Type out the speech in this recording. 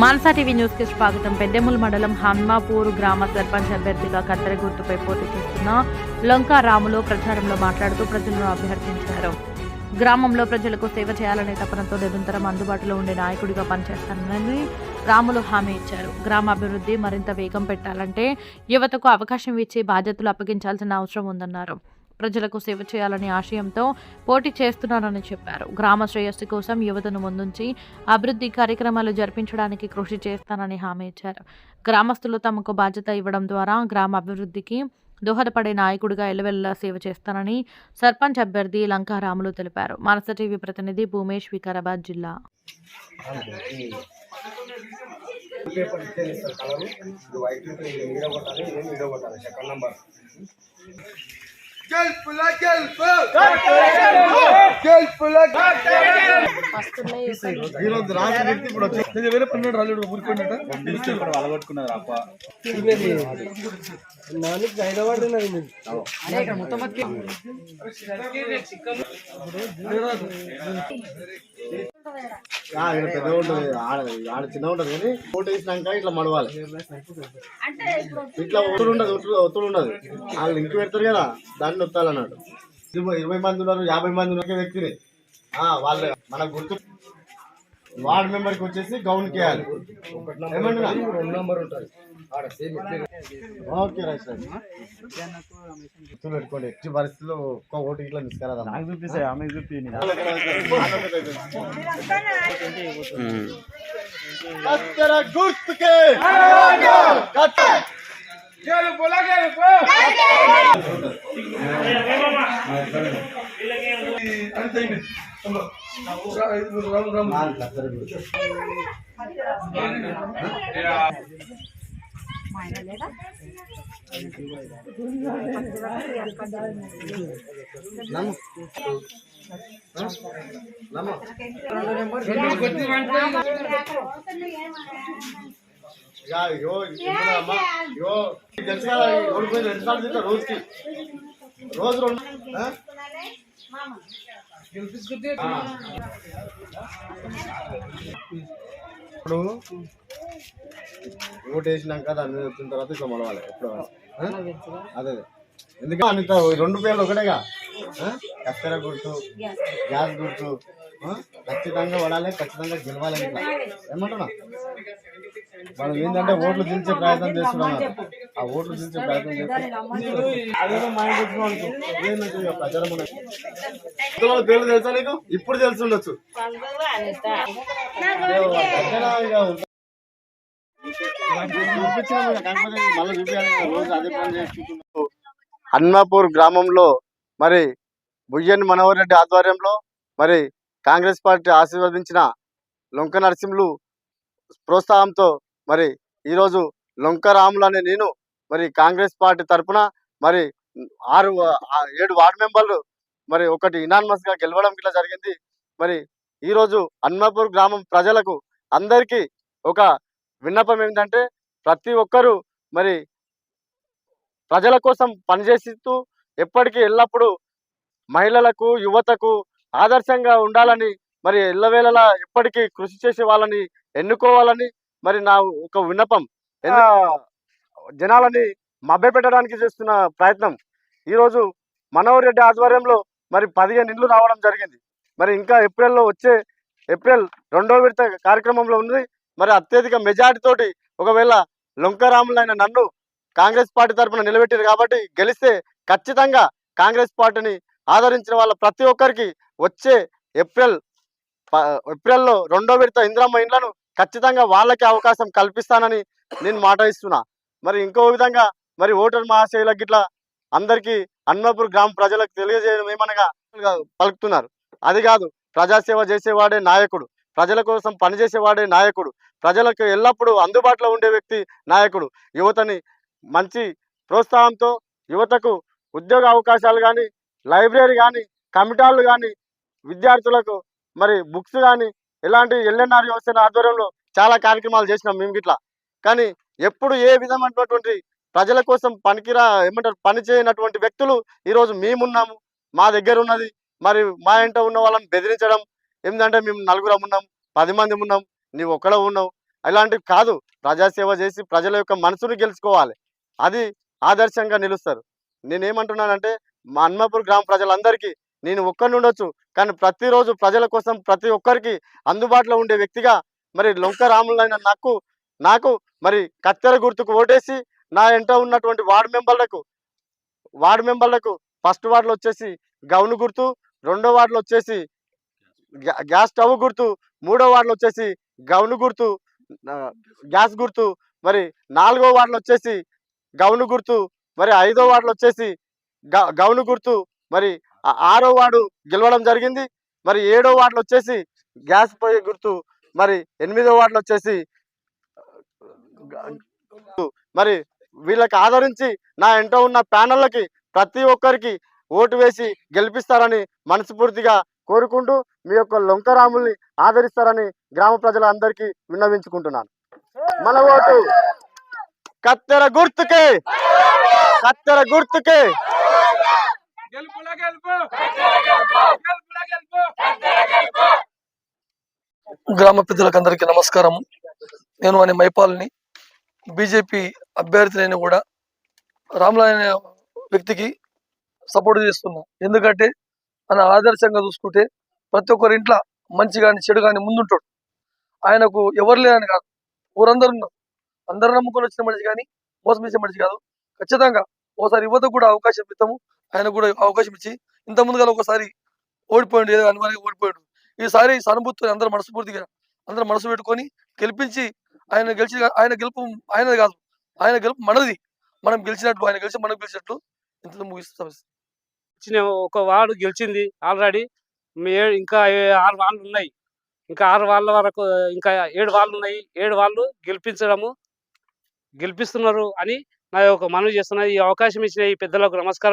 Mansa TV news కి స్వాగతం. పెద్దెముల్ మండలం హన్మాపూర్ గ్రామ సర్పంచ్ అభ్యర్థిగా కత్తెర గుర్తుపై పోటీ చేస్తున్న లంకా రాములు ప్రచారంలో మాట్లాడుతూ ప్రజలను అభ్యర్థించారు. గ్రామంలో ప్రజలకు సేవ చేయాలనే తపనతో నిరంతరం అందుబాటులో ఉండే నాయకుడిగా పనిచేస్తానని రాములు హామీ ఇచ్చారు. గ్రామ అభివృద్ధి మరింత వేగం పెట్టాలంటే యువతకు అవకాశం ఇచ్చి బాధ్యతలు అప్పగించాల్సిన అవసరం ఉందన్నారు. ప్రజలకు సేవ చేయాలనే ఆశయంతో పోటీ చేస్తున్నానని చెప్పారు. గ్రామ శ్రేయస్సు కోసం యువతను ముందుంచి అభివృద్ధి కార్యక్రమాలు జరిపించడానికి కృషి చేస్తానని హామీ ఇచ్చారు. గ్రామస్తులు తమకు బాధ్యత ఇవ్వడం ద్వారా గ్రామ అభివృద్ధికి దోహదపడే నాయకుడిగా ఎల్లవెల్లా సేవ చేస్తానని సర్పంచ్ అభ్యర్థి లంకా రాములు తెలిపారు. మానస టీవీ ప్రతినిధి భూమేష్, వికారాబాద్ జిల్లా. పెద్ద ఉంటుంది ఆడ చిన్న ఉంటుంది కానీ ఫోటో వేసినాక ఇట్లా మడవాలి. ఇట్లా ఒత్తుడు ఉండదు. వాళ్ళు ఇంటి పెడతారు కదా, దాన్ని ఒత్తాలన్నాడు. 20 మంది ఉన్నారు, 50 మంది ఉన్న వ్యక్తిని వాళ్ళు మన గుర్తు వార్డ్ మెంబర్కి వచ్చేసి గౌన్కి వేయాలి. ఏమంటున్నా ఓకే రైట్ సార్. గుర్తులు పెట్టుకోండి. ఎట్టి పరిస్థితుల్లో ఒక్క ఓటు ఇట్లా తీసుకురాదా. నాకు చూపిస్తాయి ఆమె చూపి గుర్తుకే రోజుకి రోజు ఇప్పుడు ఓటు వేసినాక దాన్ని వచ్చిన తర్వాత ఇట్లా మొలవాలి. ఎప్పుడు అదే ఎందుకంటే అంత 2 పేర్లు ఒకటేగా, కత్తెర గుర్తు, గ్యాస్ గుర్తు ఖచ్చితంగా పడాలి, ఖచ్చితంగా గెలవాలి. ఇట్లా ఏమంటున్నా మనం ఏంటంటే ఓట్లు దించే ప్రయత్నం చేస్తున్నాం. ఆ ఓట్లు దించే ప్రయత్నం చేస్తాం. ప్రజల పేర్లు తెలుసా నీకు? ఇప్పుడు తెలుసుండొచ్చు. హన్మాపూర్ గ్రామంలో మరి బుయ్యన్ మనోహర్ రెడ్డి ఆధ్వర్యంలో మరి కాంగ్రెస్ పార్టీ ఆశీర్వదించిన లొంక నరసింహులు ప్రోత్సాహంతో మరి ఈరోజు లొంక రాములు అనే నేను మరి కాంగ్రెస్ పార్టీ తరఫున మరి 7 వార్డు మెంబర్లు మరి ఒకటి ఇనానిమస్ గా గెలవడం ఇట్లా జరిగింది. మరి ఈరోజు హన్మాపూర్ గ్రామం ప్రజలకు అందరికీ ఒక విన్నపం ఏంటంటే ప్రతి ఒక్కరూ మరి ప్రజల కోసం పనిచేస్తూ ఎప్పటికీ ఎల్లప్పుడూ మహిళలకు, యువతకు ఆదర్శంగా ఉండాలని మరి ఎల్లవేళలా ఎప్పటికీ కృషి చేసే వాళ్ళని ఎన్నుకోవాలని మరి నా ఒక విన్నపం. జనాలని మభ్యపెట్టడానికి చేస్తున్న ప్రయత్నం. ఈరోజు మనోహర్ రెడ్డి ఆధ్వర్యంలో మరి 15 ఇండ్లు రావడం జరిగింది. మరి ఇంకా వచ్చే ఏప్రిల్ 2వ విడత కార్యక్రమంలో ఉంది. మరి అత్యధిక మెజార్టీ తోటి ఒకవేళ లొంకరాములైన నన్ను కాంగ్రెస్ పార్టీ తరఫున నిలబెట్టారు కాబట్టి గెలిస్తే ఖచ్చితంగా కాంగ్రెస్ పార్టీని ఆదరించిన వాళ్ళ ప్రతి ఒక్కరికి వచ్చే ఏప్రిల్లో 2వ విడత ఇందిరమ్మ ఇండ్లను ఖచ్చితంగా వాళ్ళకి అవకాశం కల్పిస్తానని నేను మాట ఇస్తున్నా. మరి ఇంకో విధంగా మరి ఓటర్ మహాశయులకు గిట్లా అందరికీ హన్మాపూర్ గ్రామ ప్రజలకు తెలియజేయడం ఏమనగా పలుకుతున్నారు. అది కాదు, ప్రజాసేవ చేసేవాడే నాయకుడు, ప్రజల కోసం పనిచేసేవాడే నాయకుడు, ప్రజలకు ఎల్లప్పుడూ అందుబాటులో ఉండే వ్యక్తి నాయకుడు. యువతని మంచి ప్రోత్సాహంతో యువతకు ఉద్యోగ అవకాశాలు కానీ, లైబ్రరీ కానీ, కమిటాలు కానీ, విద్యార్థులకు మరి బుక్స్ కానీ ఇలాంటి ఎల్ఎన్ఆర్ యువసేన ఆధ్వర్యంలో చాలా కార్యక్రమాలు చేసినాం మేము గిట్లా. కానీ ఎప్పుడు ఏ విధమైనటువంటి ప్రజల కోసం పని చేయనటువంటి వ్యక్తులు ఈరోజు మేమున్నాము, మా దగ్గర ఉన్నది. మరి మా ఇంట ఉన్న వాళ్ళని బెదిరించడం ఏంటంటే మేము 4 ఉన్నాం, 10 మంది ఉన్నాం, నీవు ఒక్కడ ఉన్నావు, అలాంటివి కాదు. ప్రజాసేవ చేసి ప్రజల యొక్క మనసుని గెలుచుకోవాలి. అది ఆదర్శంగా నిలుస్తారు. నేనేమంటున్నానంటే మా హన్మాపూర్ గ్రామ ప్రజలందరికీ నేను ఒక్కడిని ఉండొచ్చు, కానీ ప్రతిరోజు ప్రజల కోసం ప్రతి ఒక్కరికి అందుబాటులో ఉండే వ్యక్తిగా మరి లొంక రాములైన నాకు మరి కత్తెర గుర్తుకు ఓటేసి నా వెంట ఉన్నటువంటి వార్డు మెంబర్లకు ఫస్ట్ వార్డులో వచ్చేసి గౌను గుర్తు, రెండో వార్డులో వచ్చేసి గ్యాస్ స్టవ్ గుర్తు, మూడో వార్డులో వచ్చేసి గౌను గుర్తు, గ్యాస్ గుర్తు, మరి నాలుగో వార్డులో వచ్చేసి గౌను గుర్తు, మరి ఐదో వార్డులో వచ్చేసి గౌను గుర్తు, మరి ఆరో వార్డు గెలవడం జరిగింది. మరి ఏడో వార్డులో వచ్చేసి గ్యాస్ పొయ్యి గుర్తు, మరి ఎనిమిదో వార్డులో వచ్చేసి మరి వీళ్ళకి ఆదరించి నా వెంట ఉన్న ప్యానళ్ళకి ప్రతి ఒక్కరికి ఓటు వేసి గెలిపిస్తారని మనస్ఫూర్తిగా కోరుకుంటూ మీ యొక్క లొంకరాముల్ని ఆదరిస్తారని గ్రామ ప్రజలందరికీ విన్నవించుకుంటున్నాను. మన ఓటు కత్తెర గుర్తుకే, కత్తెర గుర్తుకే. గ్రామ పెద్దలకు అందరికీ నమస్కారం. నేను అనే మైపాల్ని బీజేపీ అభ్యర్థిని కూడా రాములయ్య అనే వ్యక్తికి సపోర్ట్ చేస్తున్నా. ఎందుకంటే ఆయన ఆదర్శంగా చూసుకుంటే ప్రతి ఒక్కరి ఇంట్లో మంచి కానీ చెడు కానీ ముందుంటాడు. ఆయనకు ఎవరు లేదని కాదు, ఊరందరూ ఉన్నారు. అందరూ నమ్ముకొని వచ్చిన మనిషి కానీ మోసం చేసే మనిషి కాదు. ఖచ్చితంగా ఓసారి యువతకు కూడా అవకాశం ఇస్తాము. ఆయనకు కూడా అవకాశం ఇచ్చి ఇంత ముందుగా ఒకసారి ఓడిపోయాడు, ఏదో అనివార్యంగా ఓడిపోయాడు. ఈసారి సానుభూతితో అందరూ మనస్ఫూర్తిగా అందరూ మనసు పెట్టుకొని గెలిపించి ఆయన గెలుపు ఆయనది కాదు, ఆయన గెలుపు మనది. మనం గెలిచినట్టు ఆయన గెలిచి మనం గెలిచినట్లు ఇంత ముగిస్తాం. ఒక వార్డు గెలిచింది ఆల్రెడీ. ఇంకా 6 వార్డులు ఉన్నాయి. ఇంకా 6 వార్డుల వరకు ఇంకా 7 వార్డులు ఉన్నాయి. 7 వార్డులు గెలిపిస్తున్నారు అని నా యొక్క మనవి చేస్తున్నా. ఈ అవకాశం ఇచ్చిన ఈ పెద్దలకు నమస్కారం.